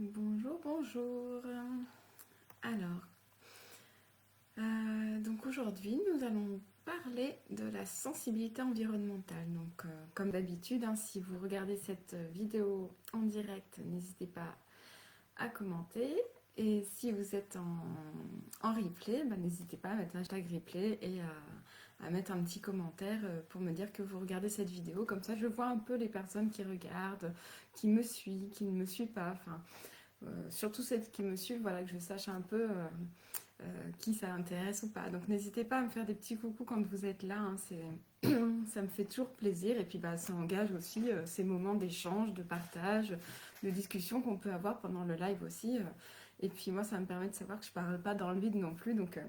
Bonjour, bonjour. Alors, donc aujourd'hui, nous allons parler de la sensibilité environnementale. Donc, comme d'habitude, hein, si vous regardez cette vidéo en direct, n'hésitez pas à commenter. Et si vous êtes en replay, bah, n'hésitez pas à mettre un hashtag replay et à mettre un petit commentaire pour me dire que vous regardez cette vidéo. Comme ça, je vois un peu les personnes qui regardent, qui me suivent, qui ne me suivent pas. Enfin, surtout celles qui me suivent, voilà, que je sache un peu qui ça intéresse ou pas. Donc n'hésitez pas à me faire des petits coucous quand vous êtes là, hein, ça me fait toujours plaisir. Et puis bah, ça engage aussi ces moments d'échange, de partage, de discussion qu'on peut avoir pendant le live aussi. Et puis moi, ça me permet de savoir que je parle pas dans le vide non plus. Donc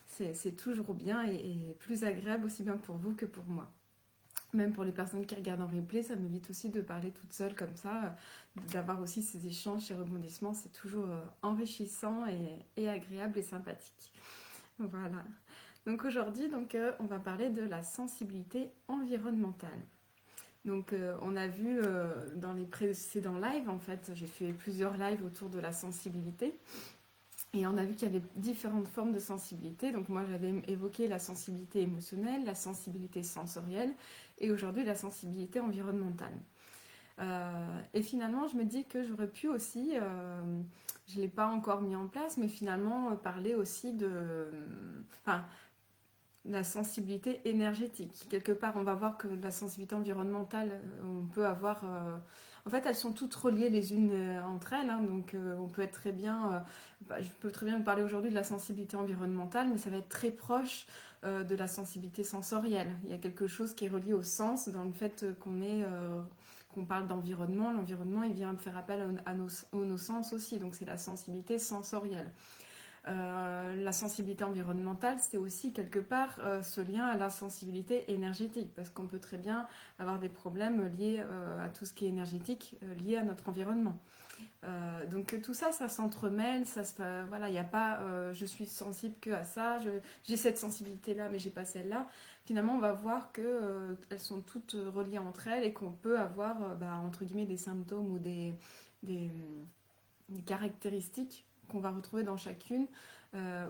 c'est toujours bien et plus agréable aussi bien pour vous que pour moi. Même pour les personnes qui regardent en replay, ça m'évite aussi de parler toute seule comme ça, d'avoir aussi ces échanges, ces rebondissements, c'est toujours enrichissant et agréable et sympathique. Voilà. Donc aujourd'hui, on va parler de la sensibilité environnementale. Donc on a vu dans les précédents lives, en fait, j'ai fait plusieurs lives autour de la sensibilité. Et on a vu qu'il y avait différentes formes de sensibilité. Donc moi j'avais évoqué la sensibilité émotionnelle, la sensibilité sensorielle et aujourd'hui la sensibilité environnementale. Et finalement je me dis que j'aurais pu aussi, je ne l'ai pas encore mis en place, mais finalement parler aussi de enfin, la sensibilité énergétique. Quelque part on va voir que la sensibilité environnementale, on peut avoir... en fait, elles sont toutes reliées les unes entre elles, hein, donc on peut être très bien, je peux très bien vous parler aujourd'hui de la sensibilité environnementale, mais ça va être très proche de la sensibilité sensorielle. Il y a quelque chose qui est relié au sens dans le fait qu'on parle d'environnement. L'environnement, il vient faire appel nos sens aussi, donc c'est la sensibilité sensorielle. La sensibilité environnementale, c'est aussi quelque part ce lien à la sensibilité énergétique, parce qu'on peut très bien avoir des problèmes liés à tout ce qui est énergétique, lié à notre environnement. Donc tout ça, ça s'entremêle, voilà, il n'y a pas je suis sensible que à ça, j'ai cette sensibilité-là, mais j'ai pas celle-là. Finalement, on va voir que elles sont toutes reliées entre elles et qu'on peut avoir, entre guillemets, des symptômes ou des, des caractéristiques qu'on va retrouver dans chacune,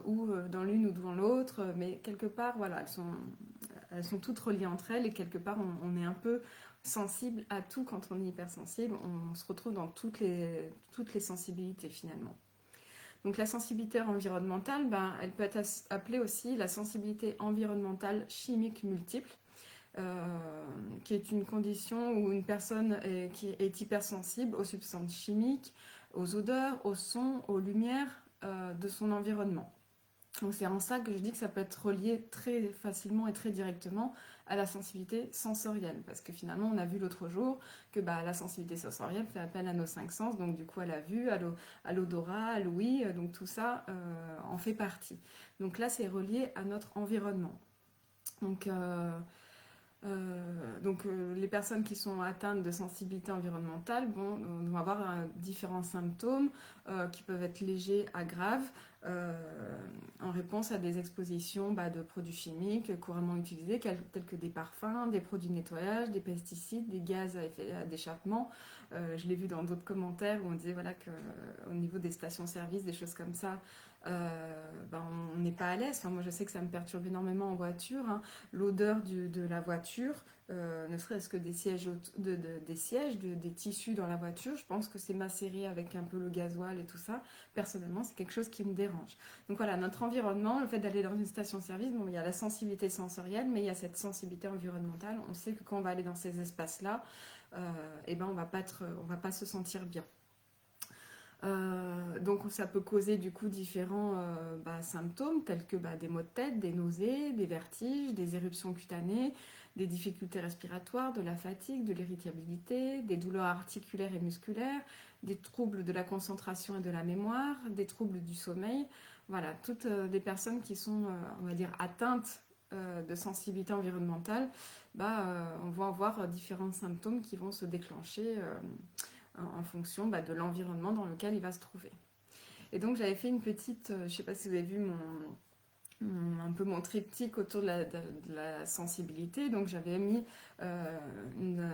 ou dans l'une ou dans l'autre, mais quelque part, voilà, elles sont toutes reliées entre elles et quelque part, on est un peu sensible à tout quand on est hypersensible. On se retrouve dans toutes les sensibilités finalement. Donc la sensibilité environnementale, elle peut être appelée aussi la sensibilité environnementale chimique multiple, qui est une condition où une personne qui est hypersensible aux substances chimiques, aux odeurs, aux sons, aux lumières de son environnement. Donc c'est en ça que je dis que ça peut être relié très facilement et très directement à la sensibilité sensorielle. Parce que finalement, on a vu l'autre jour que la sensibilité sensorielle fait appel à nos cinq sens, donc du coup à la vue, à l'odorat, à l'ouïe, donc tout ça en fait partie. Donc là, c'est relié à notre environnement. Donc, les personnes qui sont atteintes de sensibilité environnementale vont avoir différents symptômes qui peuvent être légers à graves euh, en réponse à des expositions de produits chimiques couramment utilisés tels que des parfums, des produits de nettoyage, des pesticides, des gaz à effet d'échappement. Je l'ai vu dans d'autres commentaires où on disait voilà, qu'au niveau des stations-service, des choses comme ça, on n'est pas à l'aise. Enfin, moi je sais que ça me perturbe énormément en voiture, hein. L'odeur de la voiture, ne serait-ce que des sièges, des tissus dans la voiture, je pense que c'est macéré avec un peu le gasoil et tout ça. Personnellement, c'est quelque chose qui me dérange. Donc voilà, notre environnement, le fait d'aller dans une station-service, il y a la sensibilité sensorielle, mais il y a cette sensibilité environnementale. On sait que quand on va aller dans ces espaces-là, on va pas se sentir bien. Donc ça peut causer du coup différents symptômes tels que des maux de tête, des nausées, des vertiges, des éruptions cutanées, des difficultés respiratoires, de la fatigue, de l'irritabilité, des douleurs articulaires et musculaires, des troubles de la concentration et de la mémoire, des troubles du sommeil. Voilà, toutes des personnes qui sont, on va dire, atteintes de sensibilité environnementale, on va avoir différents symptômes qui vont se déclencher en fonction de l'environnement dans lequel il va se trouver. Et donc j'avais fait une petite, je ne sais pas si vous avez vu un peu mon triptyque autour de la sensibilité. Donc j'avais mis une,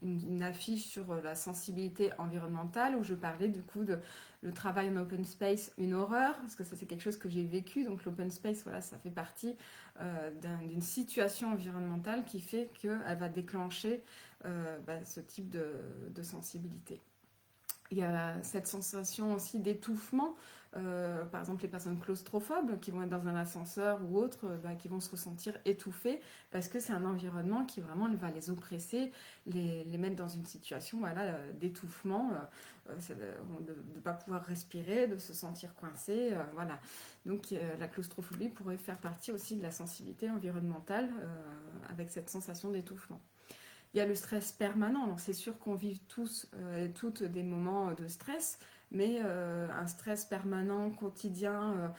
une affiche sur la sensibilité environnementale où je parlais du coup de le travail en open space, une horreur, parce que ça c'est quelque chose que j'ai vécu. Donc l'open space, voilà, ça fait partie d'une situation environnementale qui fait qu'elle va déclencher ce type de sensibilité. Il y a cette sensation aussi d'étouffement. Par exemple, les personnes claustrophobes qui vont être dans un ascenseur ou autre, qui vont se ressentir étouffées parce que c'est un environnement qui vraiment va les oppresser, les mettre dans une situation voilà, d'étouffement, de ne pas pouvoir respirer, de se sentir coincé. Voilà. Donc la claustrophobie pourrait faire partie aussi de la sensibilité environnementale avec cette sensation d'étouffement. Il y a le stress permanent, donc c'est sûr qu'on vit tous et toutes des moments de stress, mais un stress permanent, quotidien,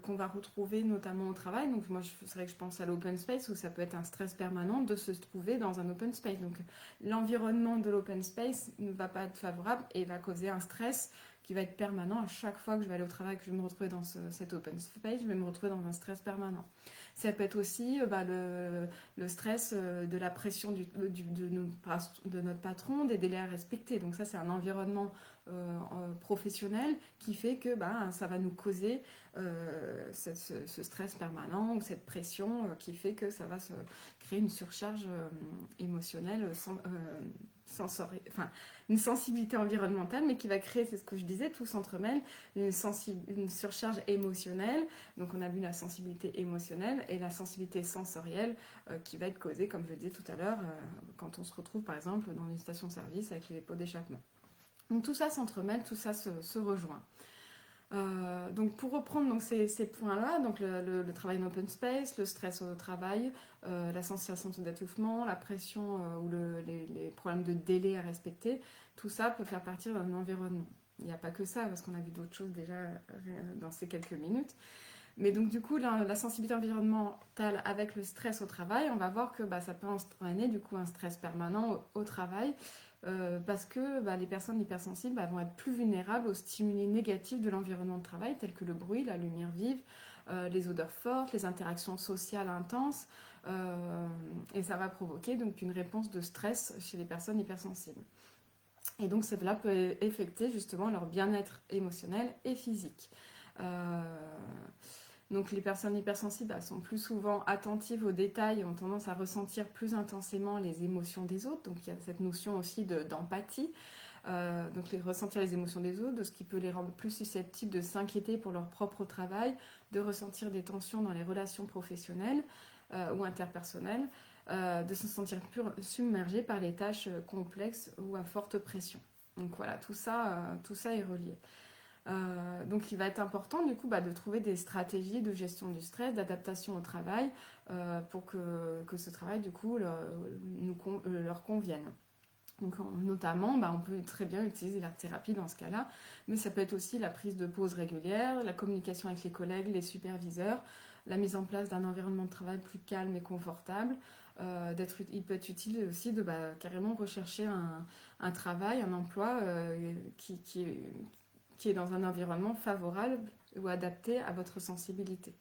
qu'on va retrouver notamment au travail. Donc moi, c'est vrai que je pense à l'open space, où ça peut être un stress permanent de se trouver dans un open space. Donc l'environnement de l'open space ne va pas être favorable et va causer un stress qui va être permanent. À chaque fois que je vais aller au travail, que je vais me retrouver dans cet open space, je vais me retrouver dans un stress permanent. Ça peut être aussi le stress de la pression de notre patron, des délais à respecter. Donc ça, c'est un environnement professionnel qui fait que ça va nous causer ce stress permanent ou cette pression qui fait que ça va se créer une surcharge émotionnelle enfin, une sensibilité environnementale, mais qui va créer, c'est ce que je disais, tout s'entremêle, une surcharge émotionnelle. Donc on a vu la sensibilité émotionnelle et la sensibilité sensorielle qui va être causée, comme je le disais tout à l'heure, quand on se retrouve par exemple dans une station-service avec les pots d'échappement. Donc tout ça s'entremêle, tout ça se rejoint. Donc pour reprendre donc, ces points-là, donc le travail en open space, le stress au travail, la sensation d'étouffement, la pression ou les problèmes de délai à respecter, tout ça peut faire partie d'un environnement. Il n'y a pas que ça, parce qu'on a vu d'autres choses déjà dans ces quelques minutes. Mais donc du coup, la sensibilité environnementale avec le stress au travail, on va voir que ça peut entraîner du coup un stress permanent au travail, parce que les personnes hypersensibles vont être plus vulnérables aux stimuli négatifs de l'environnement de travail, tels que le bruit, la lumière vive, les odeurs fortes, les interactions sociales intenses, et ça va provoquer donc une réponse de stress chez les personnes hypersensibles. Et donc cela peut affecter justement leur bien-être émotionnel et physique. Donc les personnes hypersensibles sont plus souvent attentives aux détails et ont tendance à ressentir plus intensément les émotions des autres. Donc il y a cette notion aussi d'empathie. Donc ressentir les émotions des autres, de ce qui peut les rendre plus susceptibles de s'inquiéter pour leur propre travail, de ressentir des tensions dans les relations professionnelles ou interpersonnelles, de se sentir submergé par les tâches complexes ou à forte pression. Donc voilà, tout ça est relié. Donc il va être important du coup de trouver des stratégies de gestion du stress, d'adaptation au travail pour que ce travail du coup leur convienne. Donc, notamment, on peut très bien utiliser l'art thérapie dans ce cas-là, mais ça peut être aussi la prise de pause régulière, la communication avec les collègues, les superviseurs, la mise en place d'un environnement de travail plus calme et confortable. Il peut être utile aussi de carrément rechercher un travail, un emploi qui est dans un environnement favorable ou adapté à votre sensibilité.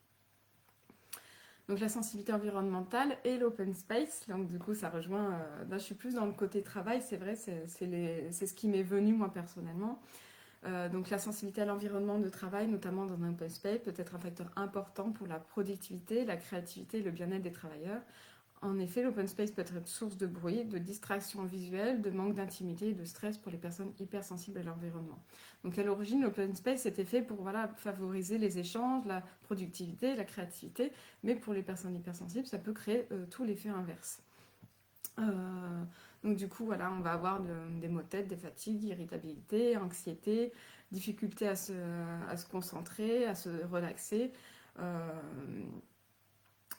Donc la sensibilité environnementale et l'open space, donc du coup ça rejoint, je suis plus dans le côté travail, c'est vrai, c'est ce qui m'est venu moi personnellement. Donc la sensibilité à l'environnement de travail, notamment dans un open space, peut être un facteur important pour la productivité, la créativité et le bien-être des travailleurs. En effet, l'open space peut être source de bruit, de distraction visuelle, de manque d'intimité et de stress pour les personnes hypersensibles à l'environnement. Donc à l'origine, l'open space était fait pour favoriser les échanges, la productivité, la créativité, mais pour les personnes hypersensibles, ça peut créer tout l'effet inverse. Donc du coup, on va avoir des maux de tête, des fatigues, irritabilité, anxiété, difficulté à se concentrer, à se relaxer.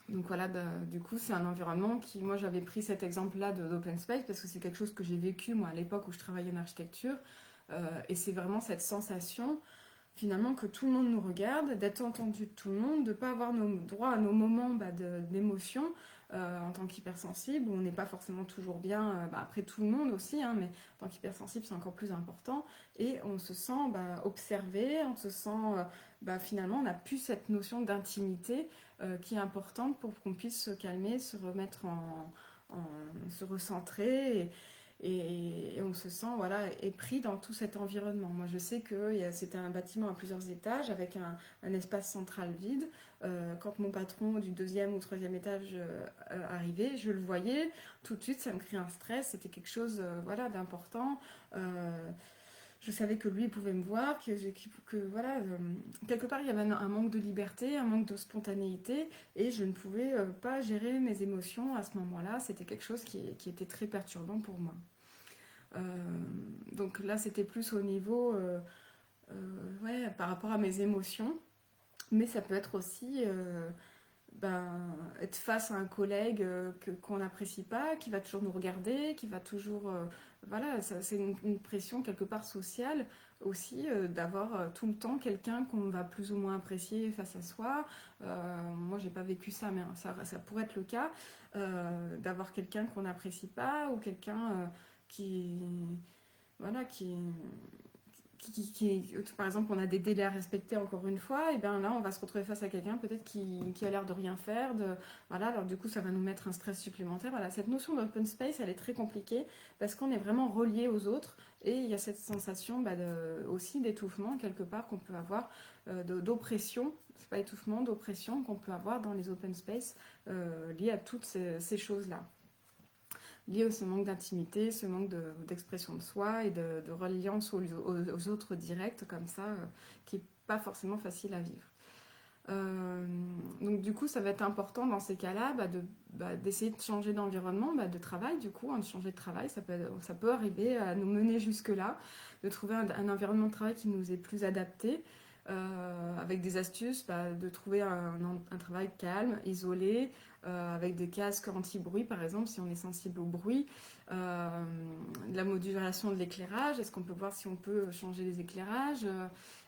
Donc voilà, du coup, c'est un environnement qui, moi j'avais pris cet exemple-là d'open space parce que c'est quelque chose que j'ai vécu moi à l'époque où je travaillais en architecture. Et c'est vraiment cette sensation finalement que tout le monde nous regarde, d'être entendu de tout le monde, de ne pas avoir nos droits à nos moments d'émotion en tant qu'hypersensible, où on n'est pas forcément toujours bien, après tout le monde aussi, hein, mais en tant qu'hypersensible c'est encore plus important, et on se sent observé, on se sent, finalement on n'a plus cette notion d'intimité qui est importante pour qu'on puisse se calmer, se remettre se recentrer et on se sent voilà, épris dans tout cet environnement. Moi, je sais que c'était un bâtiment à plusieurs étages avec un espace central vide. Quand mon patron du deuxième ou troisième étage arrivait, je le voyais. Tout de suite, ça me crée un stress. C'était quelque chose voilà, d'important. Je savais que lui pouvait me voir, voilà, quelque part il y avait un manque de liberté, un manque de spontanéité, et je ne pouvais pas gérer mes émotions à ce moment-là. C'était quelque chose qui était très perturbant pour moi. Euh, donc là, c'était plus au niveau, ouais, par rapport à mes émotions, mais ça peut être aussi être face à un collègue qu'on n'apprécie pas, qui va toujours nous regarder, qui va toujours... voilà, c'est une pression quelque part sociale aussi, d'avoir tout le temps quelqu'un qu'on va plus ou moins apprécier face à soi. Moi, j'ai pas vécu ça, mais ça pourrait être le cas, d'avoir quelqu'un qu'on n'apprécie pas ou quelqu'un qui... Voilà, par exemple, on a des délais à respecter encore une fois, et bien là, on va se retrouver face à quelqu'un peut-être qui a l'air de rien faire, voilà, alors du coup, ça va nous mettre un stress supplémentaire. Voilà, cette notion d'open space, elle est très compliquée parce qu'on est vraiment relié aux autres et il y a cette sensation aussi d'étouffement quelque part qu'on peut avoir, d'oppression, c'est pas étouffement, d'oppression qu'on peut avoir dans les open space liées à toutes ces choses-là, lié à ce manque d'intimité, ce manque d'expression de soi et de reliance aux autres directs comme ça, qui n'est pas forcément facile à vivre. Donc du coup, ça va être important dans ces cas-là d'essayer de changer d'environnement, de travail. Du coup, de changer de travail, ça peut arriver à nous mener jusque-là, de trouver un environnement de travail qui nous est plus adapté, avec des astuces, de trouver un travail calme, isolé, avec des casques anti-bruit par exemple, si on est sensible au bruit, de la modulation de l'éclairage. Est-ce qu'on peut voir si on peut changer les éclairages,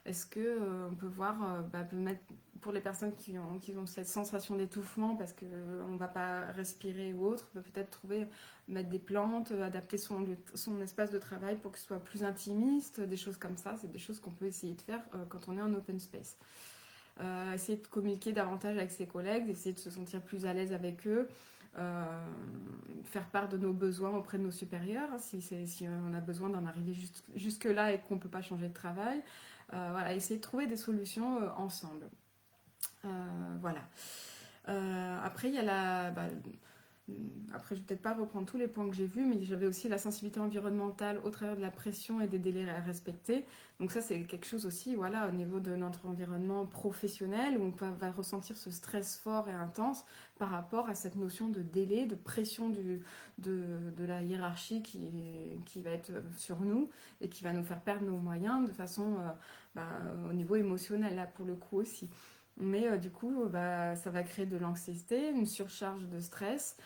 est-ce qu'on peut voir, peut mettre, pour les personnes qui ont cette sensation d'étouffement parce qu'on ne va pas respirer ou autre, peut-être mettre des plantes, adapter son espace de travail pour que ce soit plus intimiste, des choses comme ça. C'est des choses qu'on peut essayer de faire quand on est en open space. Essayer de communiquer davantage avec ses collègues, essayer de se sentir plus à l'aise avec eux, faire part de nos besoins auprès de nos supérieurs, hein, si on a besoin d'en arriver jusque-là et qu'on ne peut pas changer de travail. Voilà, essayer de trouver des solutions ensemble. Voilà. Après, il y a après, je vais peut-être pas reprendre tous les points que j'ai vus, mais j'avais aussi la sensibilité environnementale au travers de la pression et des délais à respecter. Donc ça, c'est quelque chose aussi, voilà, au niveau de notre environnement professionnel, où va ressentir ce stress fort et intense par rapport à cette notion de délai, de pression de la hiérarchie qui va être sur nous et qui va nous faire perdre nos moyens de façon, au niveau émotionnel, là, pour le coup aussi. Mais du coup, ça va créer de l'anxiété, une surcharge de stress,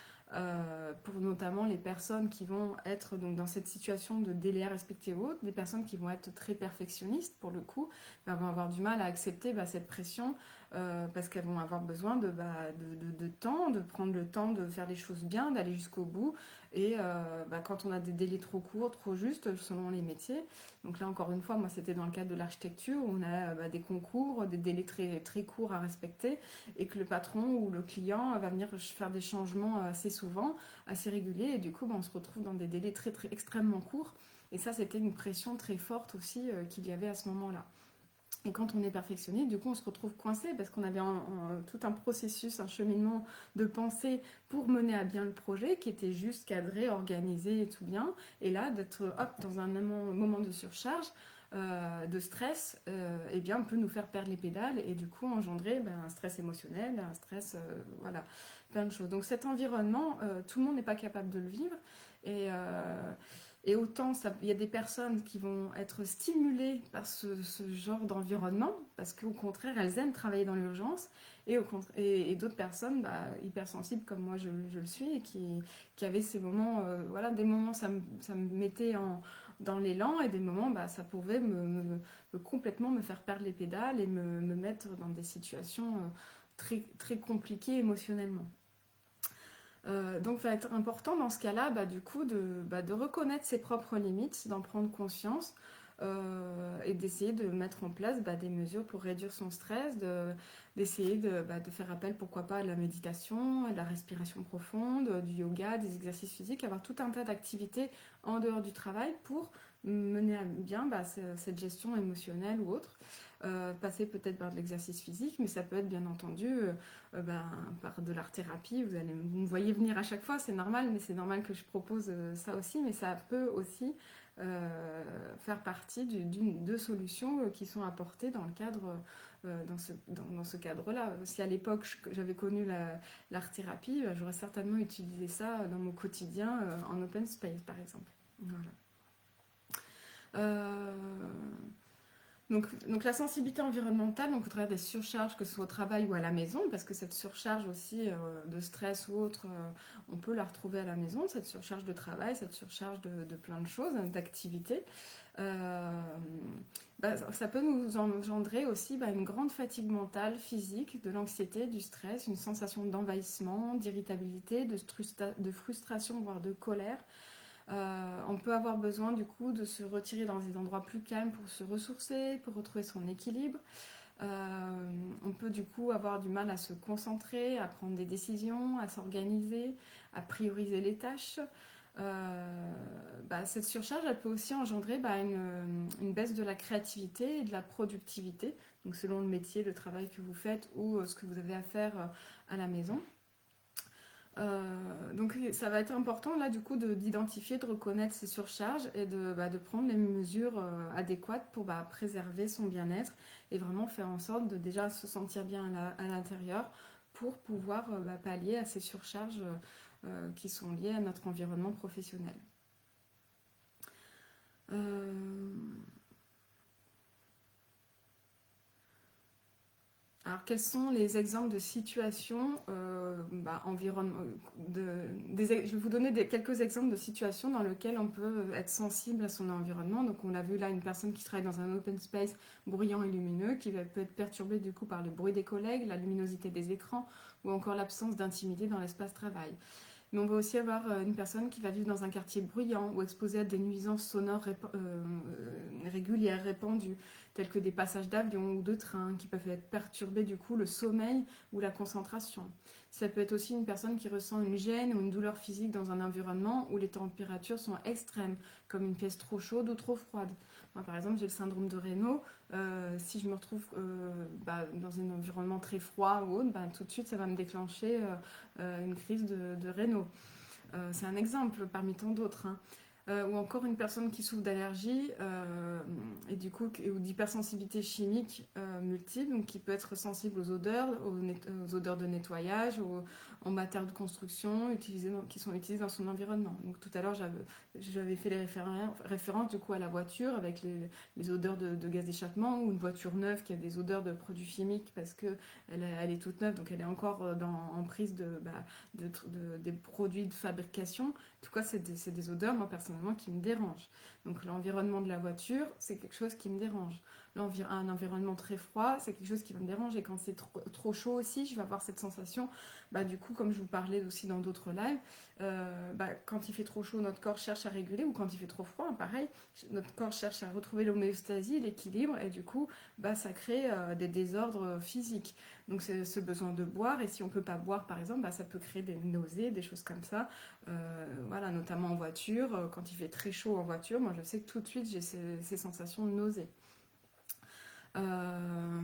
pour notamment les personnes qui vont être donc, dans cette situation de délai à respecter ou autre, des personnes qui vont être très perfectionnistes pour le coup, vont avoir du mal à accepter cette pression, parce qu'elles vont avoir besoin de temps, de prendre le temps de faire les choses bien, d'aller jusqu'au bout. Et quand on a des délais trop courts, trop justes, selon les métiers, donc là encore une fois, moi c'était dans le cadre de l'architecture, où on a des concours, des délais très, très courts à respecter, et que le patron ou le client va venir faire des changements assez souvent, assez réguliers, et du coup on se retrouve dans des délais très, très extrêmement courts. Et ça, c'était une pression très forte aussi qu'il y avait à ce moment-là. Et quand on est perfectionniste, du coup, on se retrouve coincé parce qu'on avait tout un processus, un cheminement de pensée pour mener à bien le projet qui était juste cadré, organisé et tout bien. Et là, d'être dans un moment de surcharge, de stress, eh bien, peut nous faire perdre les pédales et du coup engendrer un stress émotionnel, un stress, voilà, plein de choses. Donc cet environnement, tout le monde n'est pas capable de le vivre. Et, et autant, il y a des personnes qui vont être stimulées par ce genre d'environnement, parce qu'au contraire, elles aiment travailler dans l'urgence, et d'autres personnes hypersensibles comme moi je le suis, et qui avaient ces moments, voilà, des moments ça me mettait dans l'élan, et des moments, bah, ça pouvait complètement me faire perdre les pédales et me mettre dans des situations très, très compliquées émotionnellement. Donc, ça va être important dans ce cas-là, bah, du coup, de reconnaître ses propres limites, d'en prendre conscience et d'essayer de mettre en place bah, des mesures pour réduire son stress, d'essayer de faire appel, pourquoi pas, à la méditation, à la respiration profonde, du yoga, des exercices physiques, avoir tout un tas d'activités en dehors du travail pour mener à bien bah, cette gestion émotionnelle ou autre. Passer peut-être par de l'exercice physique, mais ça peut être bien entendu ben, par de l'art-thérapie. Vous me voyez venir à chaque fois, c'est normal, mais c'est normal que je propose ça aussi, mais ça peut aussi faire partie de solutions qui sont apportées dans le cadre, dans ce cadre-là. Si à l'époque j'avais connu l'art-thérapie, j'aurais certainement utilisé ça dans mon quotidien en open space, par exemple. Voilà. Euh, donc la sensibilité environnementale, donc au travers des surcharges, que ce soit au travail ou à la maison, parce que cette surcharge aussi de stress ou autre, on peut la retrouver à la maison, cette surcharge de travail, cette surcharge de plein de choses, hein, d'activités. Euh, bah, ça peut nous engendrer aussi bah, une grande fatigue mentale, physique, de l'anxiété, du stress, une sensation d'envahissement, d'irritabilité, de frustration, voire de colère. On peut avoir besoin du coup de se retirer dans des endroits plus calmes pour se ressourcer, pour retrouver son équilibre. On peut du coup avoir du mal à se concentrer, à prendre des décisions, à s'organiser, à prioriser les tâches. Bah, cette surcharge, elle peut aussi engendrer bah, une baisse de la créativité et de la productivité, donc selon le métier, le travail que vous faites ou ce que vous avez à faire à la maison. Donc ça va être important là du coup d'identifier, de reconnaître ces surcharges et de prendre les mesures adéquates pour bah, préserver son bien-être et vraiment faire en sorte de déjà se sentir bien à l'intérieur pour pouvoir bah, pallier à ces surcharges qui sont liées à notre environnement professionnel. Alors, quels sont les exemples de situations bah, je vais vous donner quelques exemples de situations dans lesquelles on peut être sensible à son environnement. Donc, on a vu là une personne qui travaille dans un open space bruyant et lumineux, peut être perturbée du coup par le bruit des collègues, la luminosité des écrans ou encore l'absence d'intimité dans l'espace travail. Mais on va aussi avoir une personne qui va vivre dans un quartier bruyant ou exposée à des nuisances sonores régulières, répandues, telles que des passages d'avions ou de trains, qui peuvent être perturber du coup le sommeil ou la concentration. Ça peut être aussi une personne qui ressent une gêne ou une douleur physique dans un environnement où les températures sont extrêmes, comme une pièce trop chaude ou trop froide. Moi, par exemple, j'ai le syndrome de Raynaud. Si je me retrouve bah, dans un environnement très froid ou autre, bah, tout de suite, ça va me déclencher une crise de Raynaud. C'est un exemple parmi tant d'autres. Hein. Ou encore une personne qui souffre d'allergie et du coup ou d'hypersensibilité chimique multiple, donc qui peut être sensible aux odeurs, aux odeurs de nettoyage, aux matières de construction qui sont utilisées dans son environnement. Donc tout à l'heure j'avais fait les références du coup à la voiture avec les odeurs de gaz d'échappement, ou une voiture neuve qui a des odeurs de produits chimiques parce que elle est toute neuve, donc elle est encore en prise des produits de fabrication. En tout cas, c'est des odeurs, moi personnellement, qui me dérangent. Donc l'environnement de la voiture, c'est quelque chose qui me dérange. Un environnement très froid, c'est quelque chose qui va me déranger. Quand c'est trop chaud aussi, je vais avoir cette sensation, bah, du coup, comme je vous parlais aussi dans d'autres lives, bah, quand il fait trop chaud, notre corps cherche à réguler, ou quand il fait trop froid, pareil, notre corps cherche à retrouver l'homéostasie, l'équilibre, et du coup, bah, ça crée des désordres physiques. Donc c'est ce besoin de boire, et si on ne peut pas boire, par exemple, bah, ça peut créer des nausées, des choses comme ça. Voilà, notamment en voiture, quand il fait très chaud en voiture, moi je sais que tout de suite j'ai ces sensations de nausée. Euh,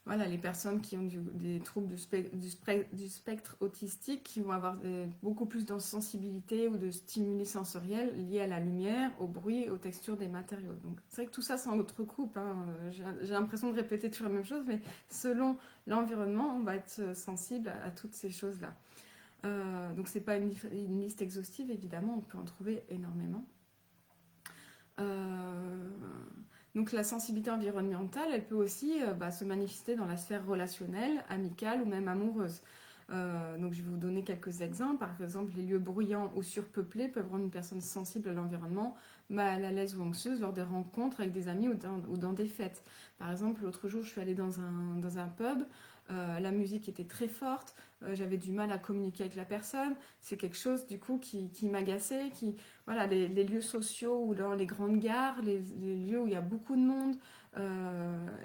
voilà, les personnes qui ont des troubles du spectre autistique, qui vont avoir beaucoup plus de sensibilité ou de stimuli sensoriels liés à la lumière, au bruit, aux textures des matériaux. Donc c'est vrai que tout ça s'entrecoupe. Hein. J'ai l'impression de répéter toujours la même chose, mais selon l'environnement, on va être sensible à toutes ces choses-là. Donc c'est pas une liste exhaustive, évidemment, on peut en trouver énormément. Donc la sensibilité environnementale, elle peut aussi se manifester dans la sphère relationnelle, amicale ou même amoureuse. Donc je vais vous donner quelques exemples. Par exemple, les lieux bruyants ou surpeuplés peuvent rendre une personne sensible à l'environnement, mal à l'aise ou anxieuse lors des rencontres avec des amis ou dans des fêtes. Par exemple, l'autre jour, je suis allée dans un pub, la musique était très forte, j'avais du mal à communiquer avec la personne. C'est quelque chose du coup qui m'agaçait, voilà, les lieux sociaux ou dans les grandes gares, les lieux où il y a beaucoup de monde,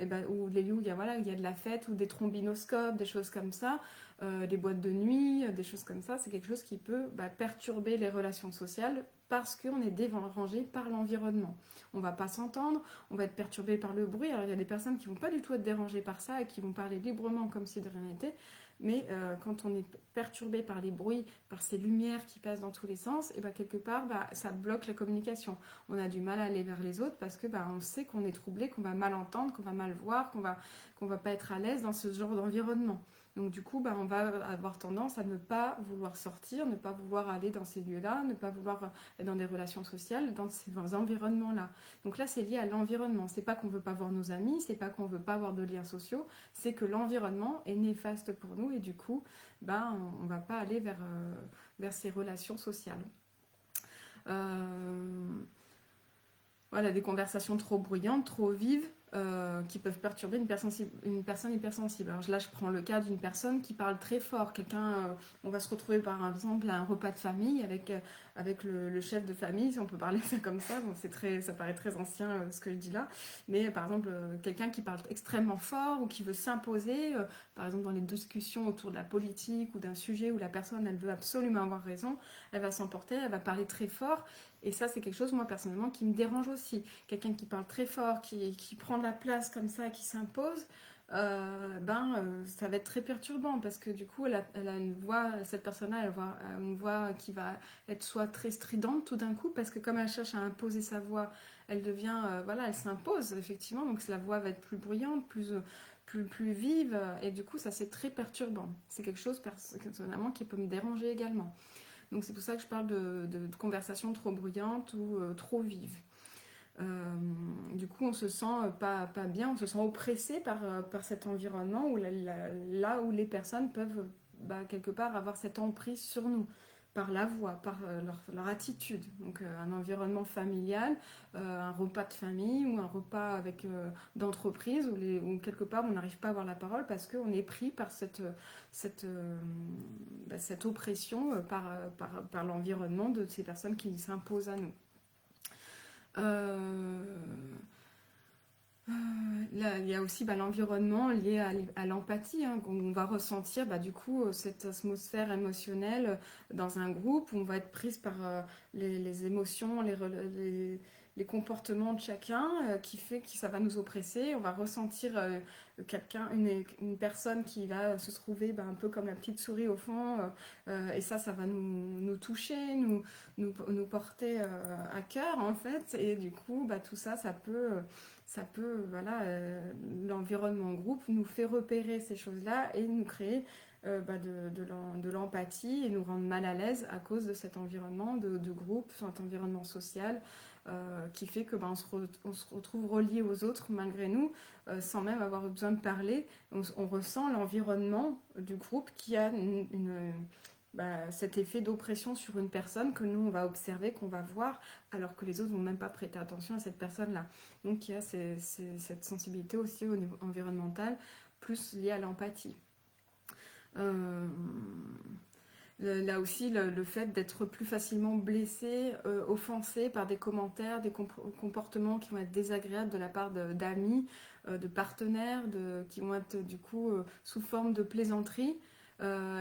et ben, ou les lieux où voilà, il y a de la fête ou des trombinoscopes, des choses comme ça, des boîtes de nuit, des choses comme ça, c'est quelque chose qui peut perturber les relations sociales parce qu'on est dérangé par l'environnement. On va pas s'entendre, on va être perturbé par le bruit. Alors il y a des personnes qui vont pas du tout être dérangées par ça et qui vont parler librement comme si de rien n'était. Mais quand on est perturbé par les bruits, par ces lumières qui passent dans tous les sens, et quelque part, ça bloque la communication. On a du mal à aller vers les autres parce que on sait qu'on est troublé, qu'on va mal entendre, qu'on va mal voir, qu'on va pas être à l'aise dans ce genre d'environnement. Donc du coup, on va avoir tendance à ne pas vouloir sortir, ne pas vouloir aller dans ces lieux-là, ne pas vouloir être dans des relations sociales, dans ces environnements-là. Donc là, c'est lié à l'environnement. C'est pas qu'on veut pas voir nos amis, c'est pas qu'on veut pas avoir de liens sociaux, c'est que l'environnement est néfaste pour nous et du coup, on va pas aller vers ces relations sociales. Voilà, des conversations trop bruyantes, trop vives, qui peuvent perturber une personne hypersensible. Alors là, je prends le cas d'une personne qui parle très fort. On va se retrouver par exemple à un repas de famille avec le chef de famille, si on peut parler ça comme ça. Bon, ça paraît très ancien ce que je dis là. Mais par exemple, quelqu'un qui parle extrêmement fort ou qui veut s'imposer, par exemple dans les discussions autour de la politique ou d'un sujet où la personne, elle veut absolument avoir raison, elle va s'emporter, elle va parler très fort. Et ça, c'est quelque chose, moi, personnellement, qui me dérange aussi. Quelqu'un qui parle très fort, qui prend de la place comme ça, qui s'impose, ça va être très perturbant parce que du coup, elle a une voix, cette personne-là, elle a une voix qui va être soit très stridente tout d'un coup parce que comme elle cherche à imposer sa voix, elle devient, voilà, elle s'impose, effectivement. Donc la voix va être plus bruyante, plus vive. Et du coup, ça, c'est très perturbant. C'est quelque chose, personnellement, qui peut me déranger également. Donc c'est pour ça que je parle de conversations trop bruyantes ou trop vives. Du coup, on se sent pas bien, on se sent oppressé par cet environnement où là où les personnes peuvent quelque part avoir cette emprise sur nous, par la voix, par leur attitude. Donc un environnement familial, un repas de famille ou un repas d'entreprise où quelque part on n'arrive pas à avoir la parole parce qu'on est pris par cette oppression par l'environnement de ces personnes qui s'imposent à nous. Euh, Là, il y a aussi l'environnement lié à l'empathie, hein, on va ressentir du coup cette atmosphère émotionnelle dans un groupe où on va être prise par les émotions, les comportements de chacun qui fait que ça va nous oppresser. On va ressentir une personne qui va se trouver un peu comme la petite souris au fond et ça va nous toucher, nous porter à cœur en fait. Et du coup, tout ça, ça peut, voilà, l'environnement groupe nous fait repérer ces choses-là et nous créer de l'empathie et nous rendre mal à l'aise à cause de cet environnement de groupe, cet environnement social qui fait que on se retrouve relié aux autres malgré nous, sans même avoir besoin de parler. On ressent l'environnement du groupe qui a cet effet d'oppression sur une personne que nous on va observer, qu'on va voir, alors que les autres vont même pas prêter attention à cette personne-là. Donc il y a cette sensibilité aussi au niveau environnemental, plus liée à l'empathie. Là aussi, le fait d'être plus facilement blessé, offensé par des commentaires, des comportements qui vont être désagréables de la part d'amis, de partenaires, qui vont être du coup sous forme de plaisanterie,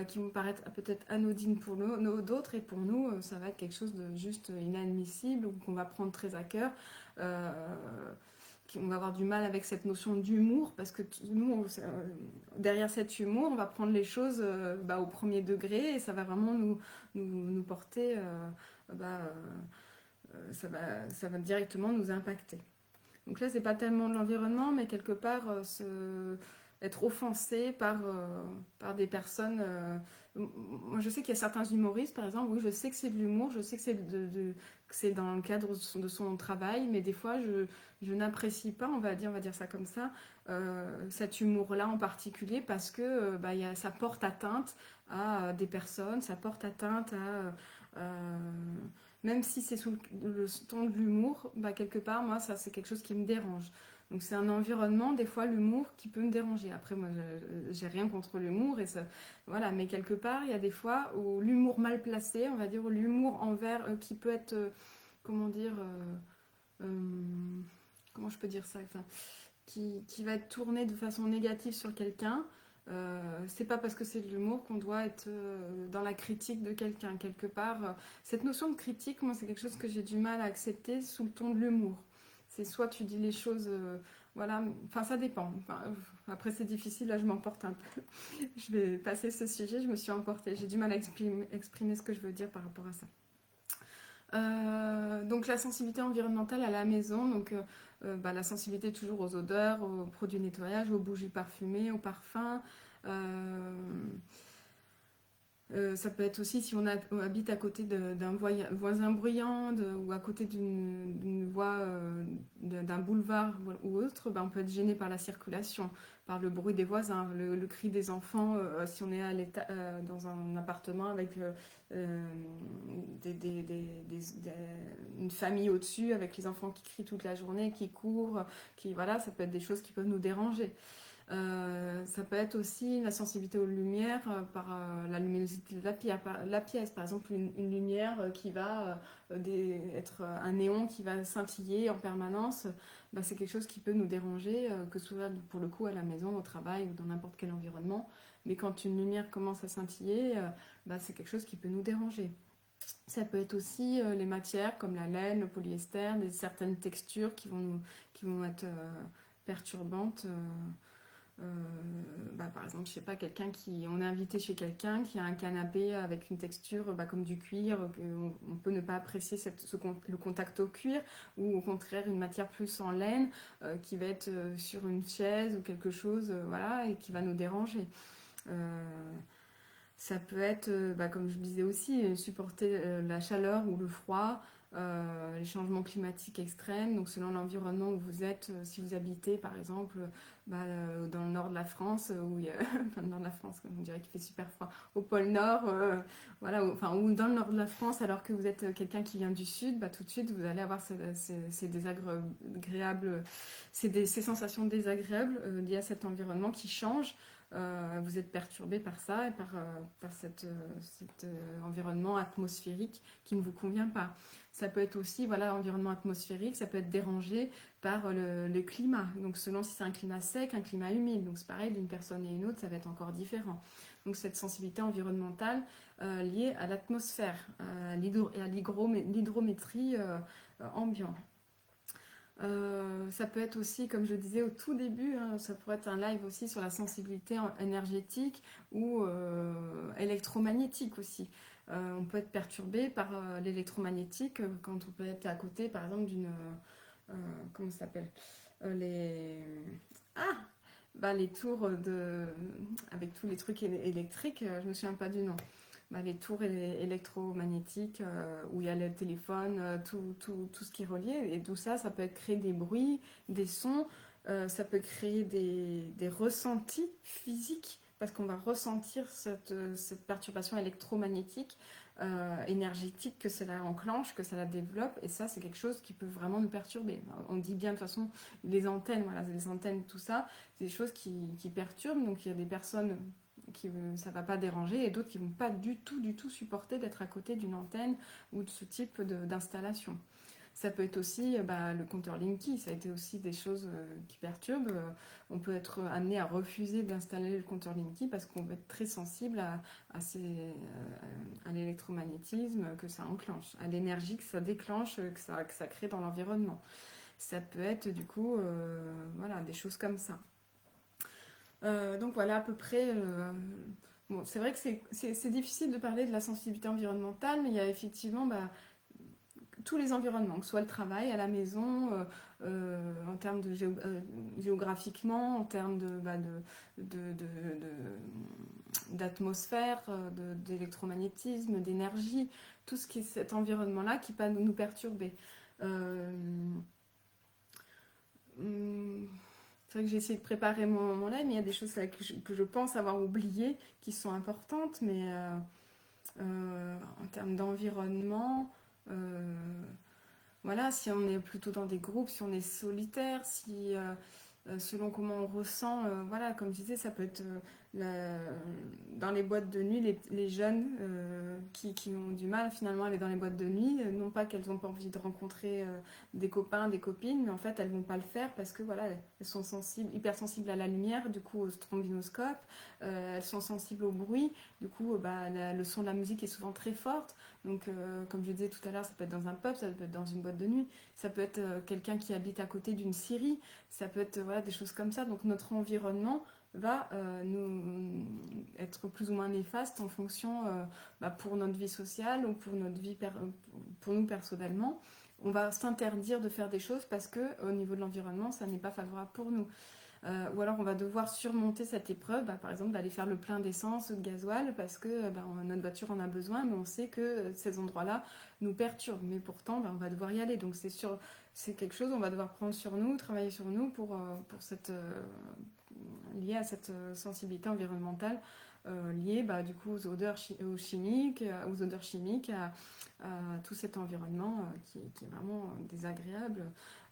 qui vont paraître peut-être anodines pour d'autres, et pour nous, ça va être quelque chose de juste inadmissible ou qu'on va prendre très à cœur. On va avoir du mal avec cette notion d'humour parce que nous, derrière cet humour, on va prendre les choses au premier degré et ça va vraiment nous porter, ça va directement nous impacter. Donc là, c'est pas tellement de l'environnement, mais quelque part, être offensé par des personnes. Moi, je sais qu'il y a certains humoristes, par exemple, oui, je sais que c'est de l'humour, je sais que que c'est dans le cadre de son travail, mais des fois, je n'apprécie pas, on va dire ça comme ça, cet humour-là en particulier, parce que ça porte atteinte à des personnes, ça porte atteinte même si c'est sous le ton de l'humour, quelque part, moi, ça, c'est quelque chose qui me dérange. Donc c'est un environnement, des fois, l'humour qui peut me déranger. Après, moi, j'ai rien contre l'humour, et ça, voilà, mais quelque part, il y a des fois où l'humour mal placé, on va dire, ou l'humour envers, qui peut être, comment dire, comment je peux dire ça, enfin, qui va être tourné de façon négative sur quelqu'un. C'est pas parce que c'est de l'humour qu'on doit être dans la critique de quelqu'un. Quelque part, cette notion de critique, moi, c'est quelque chose que j'ai du mal à accepter sous le ton de l'humour. C'est soit tu dis les choses, voilà, enfin ça dépend. Enfin, après c'est difficile, là je m'emporte un peu. Je vais passer ce sujet, je me suis emportée. J'ai du mal à exprimer ce que je veux dire par rapport à ça. Donc la sensibilité environnementale à la maison, donc la sensibilité toujours aux odeurs, aux produits de nettoyage, aux bougies parfumées, aux parfums. Euh, Ça peut être aussi si on habite à côté d'un voisin bruyant ou à côté d'une voie, d'un boulevard ou autre, on peut être gêné par la circulation, par le bruit des voisins, le cri des enfants, si on est dans un appartement avec des- des- des- des- une famille au-dessus, avec les enfants qui crient toute la journée, qui courent, voilà, ça peut être des choses qui peuvent nous déranger. Ça peut être aussi la sensibilité aux lumières par la luminosité de la pièce. Par exemple, une lumière qui va être un néon qui va scintiller en permanence. C'est quelque chose qui peut nous déranger, que ce soit pour le coup à la maison, au travail ou dans n'importe quel environnement. Mais quand une lumière commence à scintiller, c'est quelque chose qui peut nous déranger. Ça peut être aussi les matières comme la laine, le polyester, certaines textures qui vont être perturbantes. Par exemple, je sais pas, on est invité chez quelqu'un qui a un canapé avec une texture comme du cuir, on peut ne pas apprécier le contact au cuir, ou au contraire une matière plus en laine qui va être sur une chaise ou quelque chose, voilà, et qui va nous déranger. Euh, Ça peut être, comme je disais aussi, supporter la chaleur ou le froid, les changements climatiques extrêmes. Donc selon l'environnement où vous êtes, si vous habitez par exemple dans le nord de la France, où il y a, enfin, le nord de la France, on dirait qu'il fait super froid, au pôle Nord, voilà, ou dans le nord de la France, alors que vous êtes quelqu'un qui vient du sud, tout de suite vous allez avoir ces désagréables, ces sensations désagréables liées à cet environnement qui change. Vous êtes perturbé par ça et par cet environnement atmosphérique qui ne vous convient pas. Ça peut être aussi, voilà, environnement atmosphérique, ça peut être dérangé par le climat. Donc selon si c'est un climat sec, un climat humide. Donc c'est pareil, d'une personne à une autre, ça va être encore différent. Donc cette sensibilité environnementale liée à l'atmosphère et à l'hydrométrie ambiante. Ça peut être aussi, comme je disais au tout début, hein, ça pourrait être un live aussi sur la sensibilité énergétique ou électromagnétique aussi. On peut être perturbé par l'électromagnétique quand on peut être à côté, par exemple, comment ça s'appelle les... Ah les tours avec tous les trucs électriques, je me souviens pas du nom. Les tours électromagnétiques où il y a le téléphone, tout ce qui est relié. Et tout ça, ça peut créer des bruits, des sons, ça peut créer des ressentis physiques parce qu'on va ressentir cette perturbation électromagnétique, énergétique que cela enclenche, que cela développe. Et ça, c'est quelque chose qui peut vraiment nous perturber. On dit bien de toute façon, les antennes, tout ça, c'est des choses qui perturbent. Donc il y a des personnes ça va pas déranger et d'autres qui vont pas du tout supporter d'être à côté d'une antenne ou de ce type d'installation. Ça peut être aussi le compteur Linky, ça a été aussi des choses qui perturbent. On peut être amené à refuser d'installer le compteur Linky parce qu'on va être très sensible à l'électromagnétisme que ça enclenche, à l'énergie que ça déclenche, que ça crée dans l'environnement. Ça peut être du coup voilà, des choses comme ça. Donc voilà à peu près. Bon, c'est vrai que c'est difficile de parler de la sensibilité environnementale, mais il y a effectivement tous les environnements, que ce soit le travail, à la maison, en termes de géographiquement, en termes d'atmosphère, d'électromagnétisme, d'énergie, tout ce qui est cet environnement-là qui peut nous perturber. Euh, hum, c'est vrai que j'ai essayé de préparer mon live, mais il y a des choses là que je pense avoir oubliées qui sont importantes, mais en termes d'environnement, euh, voilà, si on est plutôt dans des groupes, si on est solitaire, si selon comment on ressent, voilà, comme je disais, ça peut être dans les boîtes de nuit, les jeunes qui ont du mal finalement à aller dans les boîtes de nuit, non pas qu'elles n'ont pas envie de rencontrer des copains, des copines, mais en fait elles vont pas le faire parce que voilà, elles sont sensibles, hypersensibles à la lumière, du coup au trombinoscope, elles sont sensibles au bruit, du coup bah, le son de la musique est souvent très forte, donc comme je disais tout à l'heure, ça peut être dans un pub, ça peut être dans une boîte de nuit, ça peut être quelqu'un qui habite à côté d'une scierie, ça peut être voilà, des choses comme ça. Donc notre environnement va nous être plus ou moins néfaste en fonction bah, pour notre vie sociale ou pour notre vie pour nous personnellement. On va s'interdire de faire des choses parce que au niveau de l'environnement, ça n'est pas favorable pour nous. Ou alors on va devoir surmonter cette épreuve, bah, par exemple d'aller faire le plein d'essence ou de gasoil parce que bah, notre voiture en a besoin, mais on sait que ces endroits-là nous perturbent. Mais pourtant, bah, on va devoir y aller. Donc c'est quelque chose qu'on va devoir prendre sur nous, travailler sur nous pour lié à cette sensibilité environnementale liée bah, du coup aux odeurs chimiques, à tout cet environnement qui est vraiment désagréable.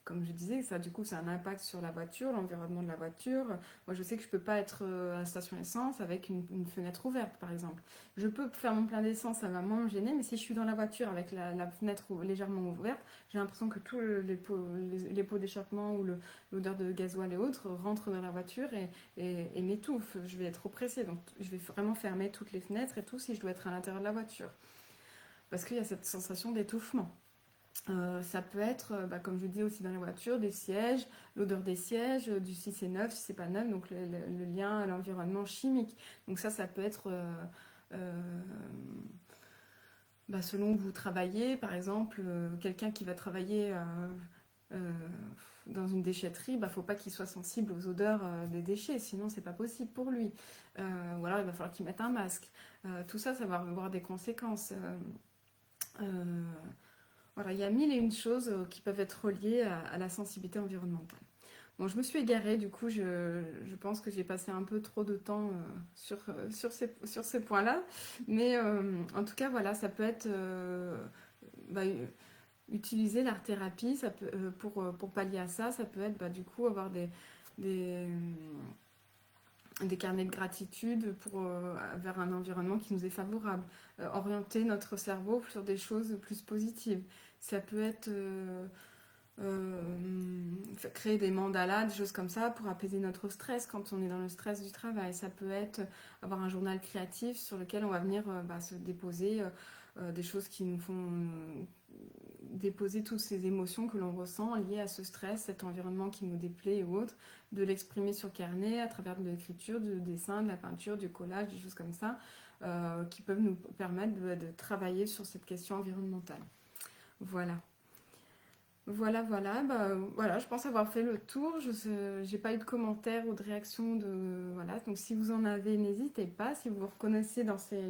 Comme je disais, ça du coup ça a un impact sur la voiture, l'environnement de la voiture. Moi je sais que je peux pas être à la station essence avec une fenêtre ouverte par exemple. Je peux faire mon plein d'essence, ça va moins me gêner, mais si je suis dans la voiture avec la fenêtre légèrement ouverte, j'ai l'impression que tous les pots d'échappement ou l'odeur de gasoil et autres rentrent dans la voiture et m'étouffe. Je vais être oppressée, donc je vais vraiment fermer toutes les fenêtres et tout si je dois être à l'intérieur de la voiture. Parce qu'il y a cette sensation d'étouffement. Ça peut être, bah, comme je dis aussi dans les voitures, des sièges, l'odeur des sièges, du si c'est neuf, si c'est pas neuf, donc le lien à l'environnement chimique. Donc ça peut être euh, bah, selon où vous travaillez, par exemple, quelqu'un qui va travailler euh, dans une déchetterie, bah, faut pas qu'il soit sensible aux odeurs des déchets, sinon c'est pas possible pour lui. Ou alors il va falloir qu'il mette un masque. Tout ça, ça va avoir des conséquences. Euh, voilà, il y a mille et une choses qui peuvent être reliées à la sensibilité environnementale. Bon, je me suis égarée, du coup, je pense que j'ai passé un peu trop de temps sur ces points-là. Mais en tout cas, voilà, ça peut être bah, utiliser l'art-thérapie pour pallier à ça. Ça peut être, bah, du coup, avoir des, des carnets de gratitude vers un environnement qui nous est favorable. Orienter notre cerveau sur des choses plus positives. Ça peut être euh, créer des mandalas, des choses comme ça pour apaiser notre stress quand on est dans le stress du travail. Ça peut être avoir un journal créatif sur lequel on va venir bah, se déposer des choses qui nous font déposer toutes ces émotions que l'on ressent liées à ce stress, cet environnement qui nous déplaît ou autre, de l'exprimer sur carnet à travers de l'écriture, du dessin, de la peinture, du collage, des choses comme ça, qui peuvent nous permettre de travailler sur cette question environnementale. Voilà. Voilà, je pense avoir fait le tour. Je n'ai pas eu de commentaires ou de réactions voilà. Donc si vous en avez, n'hésitez pas. Si vous vous reconnaissez dans ces...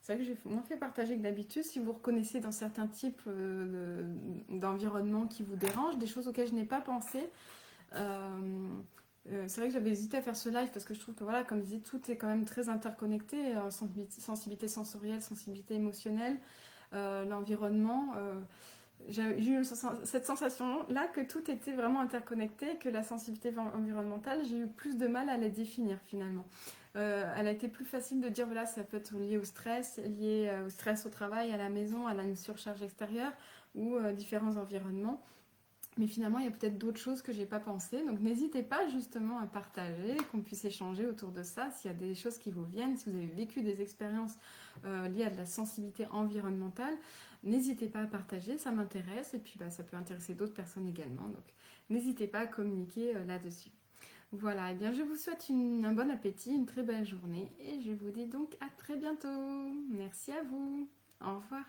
C'est vrai que j'ai moins fait partager que d'habitude. Si vous vous reconnaissez dans certains types d'environnements qui vous dérangent, des choses auxquelles je n'ai pas pensé. C'est vrai que j'avais hésité à faire ce live parce que je trouve que voilà, comme je dis, tout est quand même très interconnecté. Sensibilité sensorielle, sensibilité émotionnelle, l'environnement. J'ai eu cette sensation-là que tout était vraiment interconnecté, que la sensibilité environnementale, j'ai eu plus de mal à la définir finalement. Elle a été plus facile de dire, voilà, ça peut être lié au stress au travail, à la maison, à la surcharge extérieure ou différents environnements. Mais finalement, il y a peut-être d'autres choses que j'ai pas pensé. Donc n'hésitez pas justement à partager, qu'on puisse échanger autour de ça. S'il y a des choses qui vous viennent, si vous avez vécu des expériences liées à de la sensibilité environnementale, n'hésitez pas à partager, ça m'intéresse. Et puis bah, ça peut intéresser d'autres personnes également. Donc n'hésitez pas à communiquer là-dessus. Voilà, et bien je vous souhaite un bon appétit, une très belle journée. Et je vous dis donc à très bientôt. Merci à vous. Au revoir.